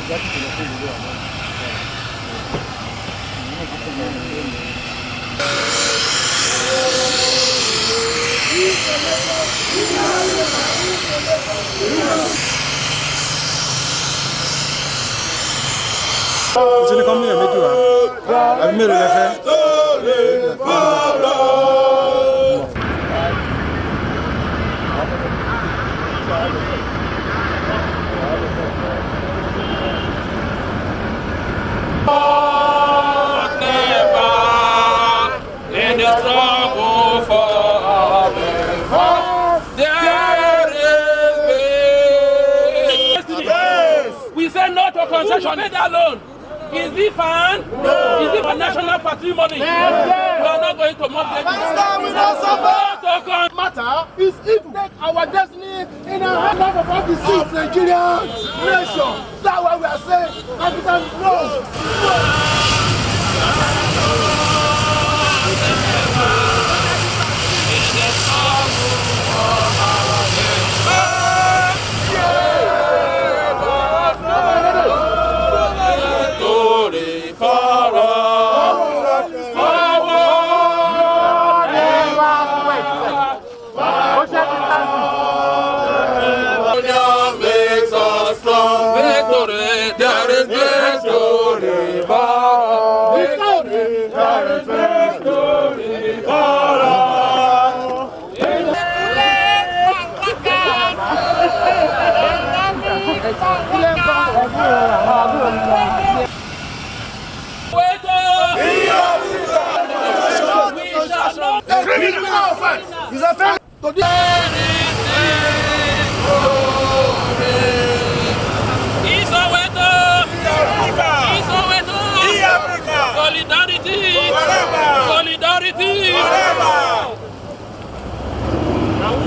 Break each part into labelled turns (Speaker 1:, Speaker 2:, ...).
Speaker 1: C'est comme il y a mis tout là. Avec mes relais.
Speaker 2: We say no to concession. Pay that loan. Is it fun? No. Is it for national patrimony? Yeah. We are not going to mock them.
Speaker 3: We don't suffer. Matter is if we take our destiny in our hand of all the six Nigerian nation. That's why we are saying, capital no.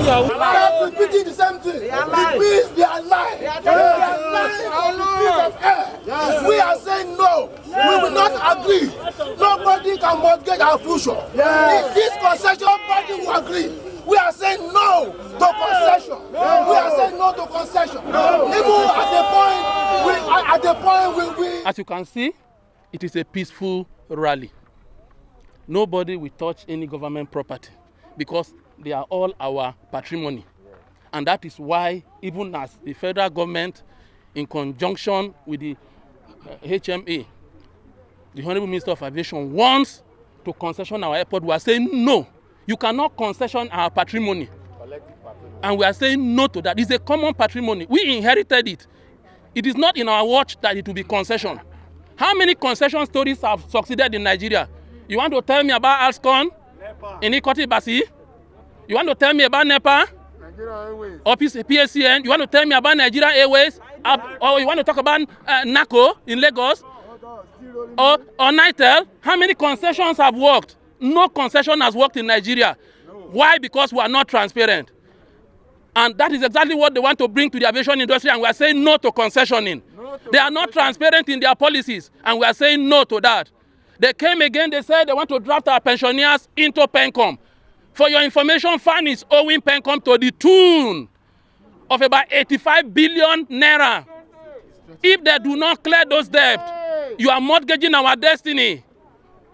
Speaker 3: They're repeating the same thing. It means they are lying. They are lying on the piece of air. Yes. We are saying no. We will not agree. Nobody can mortgage our future. If this concession, nobody will agree. We are saying no to concession. We are saying no to concession. Even at the point we.
Speaker 2: As you can see, it is a peaceful rally. Nobody will touch any government property because they are all our patrimony. And that is why, even as the federal government, in conjunction with the HMA, the Honorable Minister of Aviation, wants to concession our airport, we are saying no. You cannot concession our patrimony. And we are saying no to that. It's a common patrimony. We inherited it. It is not in our watch that it will be concession. How many concession stories have succeeded in Nigeria? You want to tell me about Alscon? In Ikoti Basi? You want to tell me about NEPA? Or PSCN? You want to tell me about Nigeria Airways? Or you want to talk about NACO in Lagos? Or NITEL? How many concessions have worked? No concession has worked in Nigeria. Why? Because we are not transparent. And that is exactly what they want to bring to the aviation industry, and we are saying no to concessioning. They are not transparent in their policies, and we are saying no to that. They came again, they said they want to draft our pensioners into PENCOM. For your information, FAN is owing PENCOM to the tune of about 85 billion naira. If they do not clear those debts, you are mortgaging our destiny.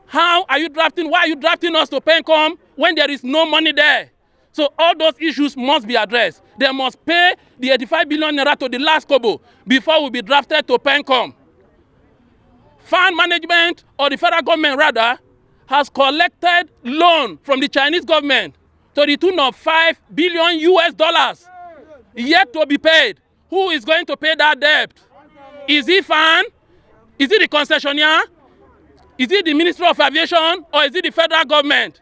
Speaker 2: How are you drafting? Why are you drafting us to PENCOM when there is no money there? So all those issues must be addressed. They must pay the 85 billion naira to the last kobo before we be drafted to PENCOM. Fund management, or the federal government rather, has collected loan from the Chinese government to the tune of $5 billion US, yet to be paid. Who is going to pay that debt? Is it FAN? Is it the concessionaire? Is it the Ministry of Aviation? Or is it the federal government?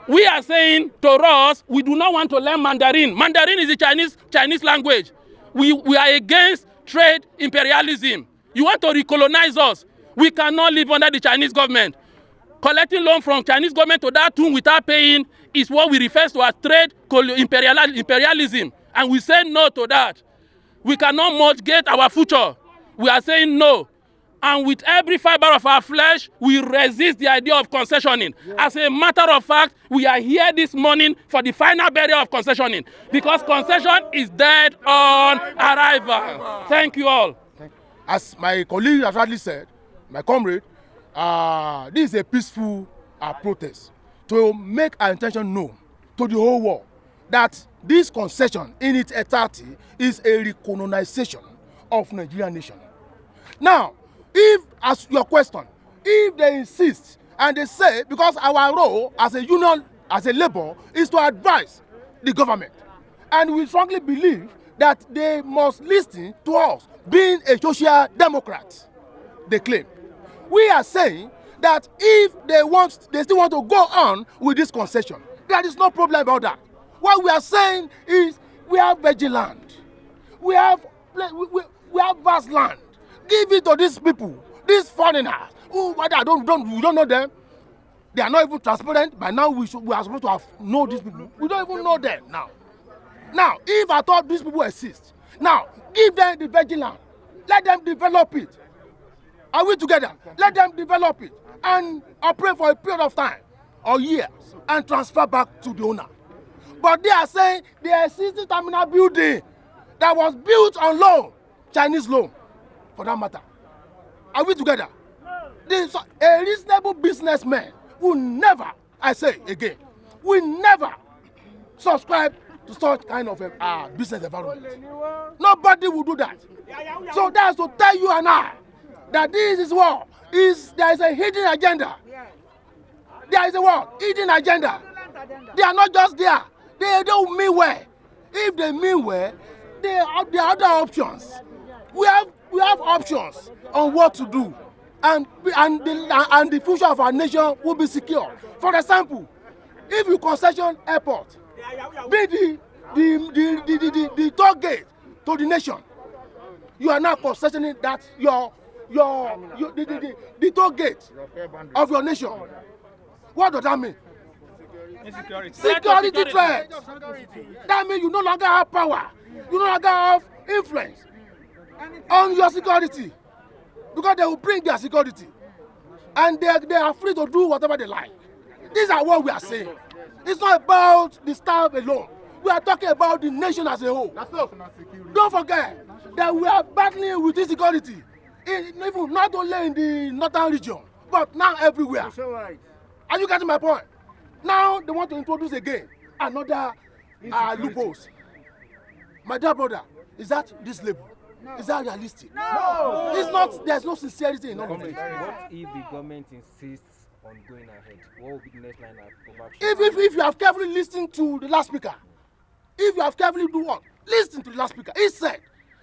Speaker 2: We are saying to us, we do not want to learn Mandarin. Mandarin is the Chinese language. We are against trade imperialism. You want to recolonize us. We cannot live under the Chinese government. Collecting loan from Chinese government to that tune without paying is what we refer to as trade imperialism. And we say no to that. We cannot mortgage our future. We are saying no. And with every fiber of our flesh, we resist the idea of concessioning. As a matter of fact, we are here this morning for the final burial of concessioning, because concession is dead on arrival. Thank you all.
Speaker 3: as my colleague has rightly said, my comrade, this is a peaceful protest to make our intention known to the whole world that this concession in its entirety is a recolonization of Nigerian nation. Now, if, as your question, if they insist and they say, because our role as a union, as a labor, is to advise the government, and we strongly believe that they must listen to us, being a social democrat, they claim. We are saying that if they still want to go on with this concession, there is no problem about that. What we are saying is we have virgin land, we have vast land. Give it to these people, these foreigners who we don't know them. They are not even transparent. By now we are supposed to have know these people. We don't even know them now. Now, if I thought these people exist, now give them the virgin land. Let them develop it. Are we together? Let them develop it and operate for a period of time or years and transfer back to the owner. But they are saying the existing terminal building that was built on loan, Chinese loan, for that matter. Are we together? A reasonable businessman will never, I say again, will never subscribe to such kind of a business environment. Nobody will do that. So that's to tell you and I that this is what there is a hidden agenda. There is a what? Hidden agenda. They are not just there. They don't mean well. If they mean well, there are other options. We have options on what to do, and the future of our nation will be secure. For example, if you concession airport, be the toll gate to the nation, you are now concessioning that the toll gate of your nation. What does that mean? Security threat. That means you no longer have power. You no longer have influence on your security, because they will bring their security and they are free to do whatever they like. These are what we are saying. It's not about the staff alone. We are talking about the nation as a whole. Don't forget that we are battling with insecurity, not only in the northern region, but now everywhere. Are you getting my point? Now they want to introduce again another loopholes. My dear brother, is that this level? No. Is that realistic?
Speaker 4: No.
Speaker 3: It's not. There's no sincerity in all of it.
Speaker 4: What if the government insists on going ahead? What will be the next line of action?
Speaker 3: If you have carefully listened to the last speaker, if you have carefully do what? Listen to the last speaker. He said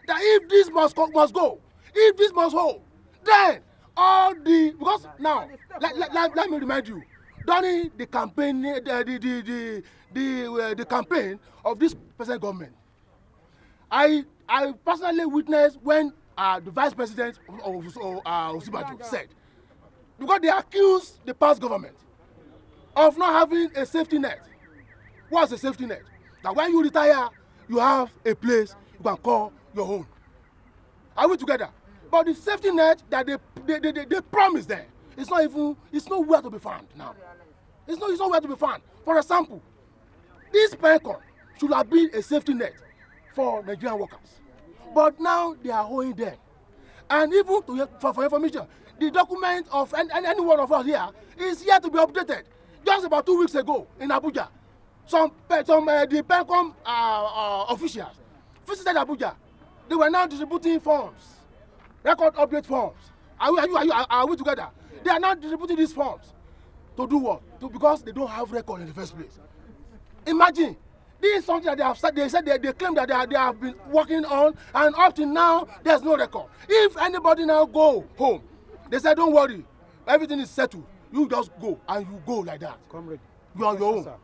Speaker 3: that if this must go, if this must hold, then all the, because now let me remind you, during the campaign, the campaign of this present government, I personally witnessed when the vice president of Osibaju said, because they accused the past government of not having a safety net. What's a safety net? That when you retire, you have a place you can call your own. Are we together? But the safety net that they promised them, it's nowhere to be found now. It's nowhere to be found. For example, this PENCON should have been a safety net for Nigerian workers. But now they are owing them. And even for information, the document of any one of us here is yet to be updated. Just about 2 weeks ago in Abuja, the PENCON officials visited Abuja. They were now distributing forms, record update forms. Are we together? They are now distributing these forms to do what? Because they don't have record in the first place. Imagine. This is something that they have said. They claim that they have been working on, and up to now there's no record. If anybody now go home, they say don't worry, everything is settled. You just go and you go like that.
Speaker 5: Comrade,
Speaker 3: you are your own.
Speaker 5: Sir,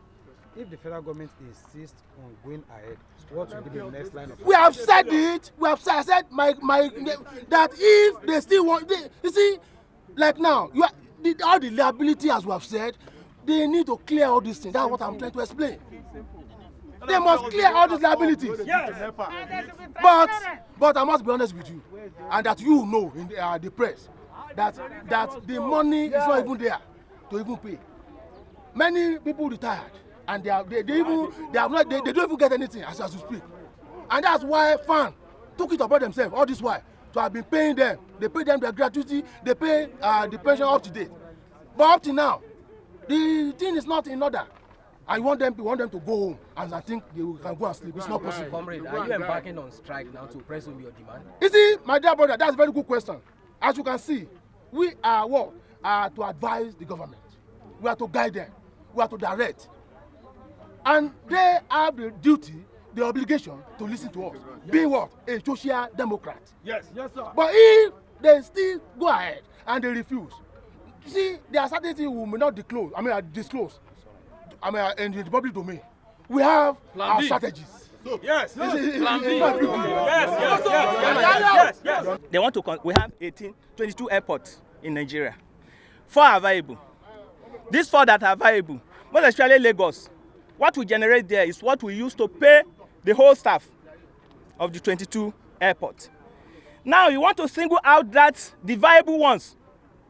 Speaker 5: if the federal government insists on going ahead, what will be the next line of?
Speaker 3: We have said it. We have said. I said that if they still want, you see, like now all the liability, as we have said, they need to clear all these things. That's what I'm trying to explain. They must clear all these liabilities.
Speaker 1: Yes.
Speaker 3: But I must be honest with you, and that you know in the press, that the money is not even there to even pay. Many people retired, and they don't even get anything as we speak. And that's why FAN took it upon themselves all this while to have been paying them. They pay them their gratuity, they pay the pension up to date. But up to now, the thing is not in order. I want them to go home, and I think they can go and sleep. It's not possible.
Speaker 4: Comrade, are you embarking on strike now to press home your demand?
Speaker 3: You see, my dear brother, that's a very good question. As you can see, we are what? To advise the government. We are to guide them. We are to direct. And they have the duty, the obligation to listen to us. Being what? A social democrat.
Speaker 1: Yes, sir.
Speaker 3: But if they still go ahead and they refuse, you see, there are certain things we may not disclose. In the public domain. We have our strategies.
Speaker 1: Yes.
Speaker 6: Yes. They want to. We have 22 airports in Nigeria. 4 are viable. These 4 that are viable, most especially Lagos, what we generate there is what we use to pay the whole staff of the 22 airports. Now you want to single out the viable ones,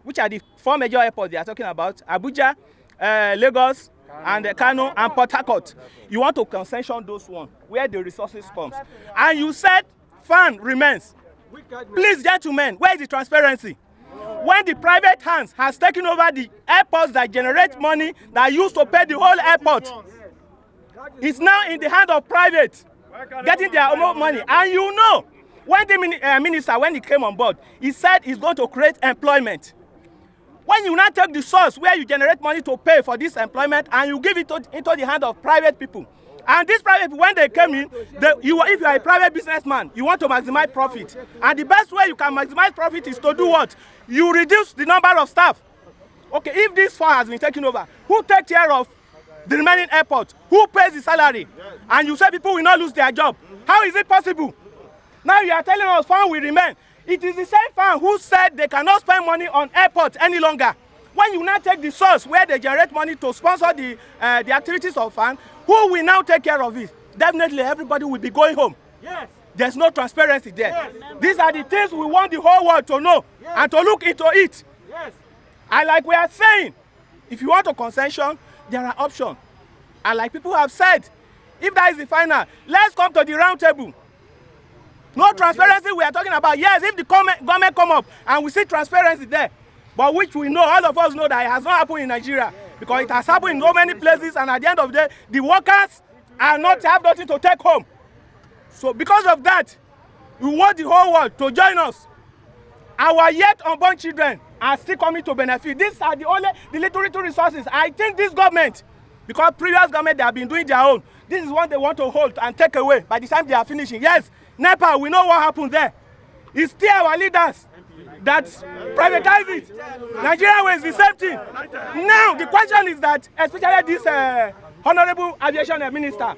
Speaker 6: which are the 4 major airports they are talking about: Abuja, Lagos, and Kano and Port Harcourt. You want to concession those ones where the resources comes. And you said fan remains. Please, gentlemen, where is the transparency? When the private hands has taken over the airports that generate money that used to pay the whole airport, it's now in the hand of private getting their own money. And you know, when the minister, when he came on board, he said he's going to create employment. When you now take the source where you generate money to pay for this employment and you give it into the hand of private people, and these private people, when they came in, if you are a private businessman, you want to maximize profit. And the best way you can maximize profit is to do what? You reduce the number of staff. Okay, if this 4 has been taken over, who takes care of the remaining airport? Who pays the salary? And you say people will not lose their job. How is it possible? Now you are telling us fan will remain. It is the same fan who said they cannot spend money on airports any longer. When you now take the source where they generate money to sponsor the activities of fan, who will now take care of it? Definitely everybody will be going home. Yes. There's no transparency there. Yes. These are the things we want the whole world to know, yes, and to look into it. Yes. And like we are saying, if you want a concession, there are options. And like people have said, if that is the final, let's come to the round table. No transparency we are talking about. Yes, if the government come up and we see transparency there, but which we know, all of us know that it has not happened in Nigeria, because it has happened in so many places, and at the end of the day, the workers have nothing to take home. So because of that, we want the whole world to join us. Our yet unborn children are still coming to benefit. These are the little resources. I think this government, because previous government, they have been doing their own, this is what they want to hold and take away by the time they are finishing. Yes, NEPA, we know what happened there. It's still our leaders that privatize it. Nigeria was the same thing. Now, the question is that, especially this Honorable Aviation Minister,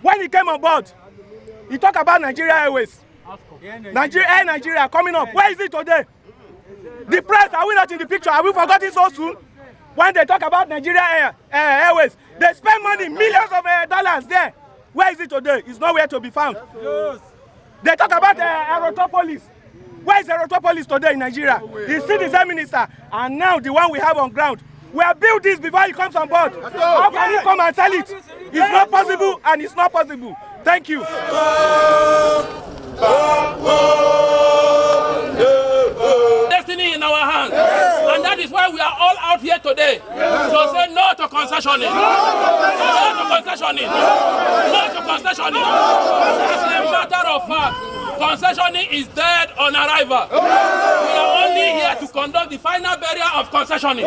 Speaker 6: when he came on board, he talked about Nigeria Airways. Nigeria coming up. Where is it today? The press, are we not in the picture? Have we forgotten so soon? When they talk about Nigeria Airways, they spend money, millions of dollars there. Where is it today? It's nowhere to be found. They talk about Aerotopolis. Where is Aerotopolis today in Nigeria? He's still the same minister. And now the one we have on ground. We have built this before he comes on board. How can he come and tell it? It's not possible, and it's not possible. Thank you.
Speaker 2: Destiny in our hands. And that is why we are all out here today. To say no to concessioning. No to concessioning. No to concessioning. As a matter of fact, concessioning is dead on arrival. We are only here to conduct the final burial of concessioning.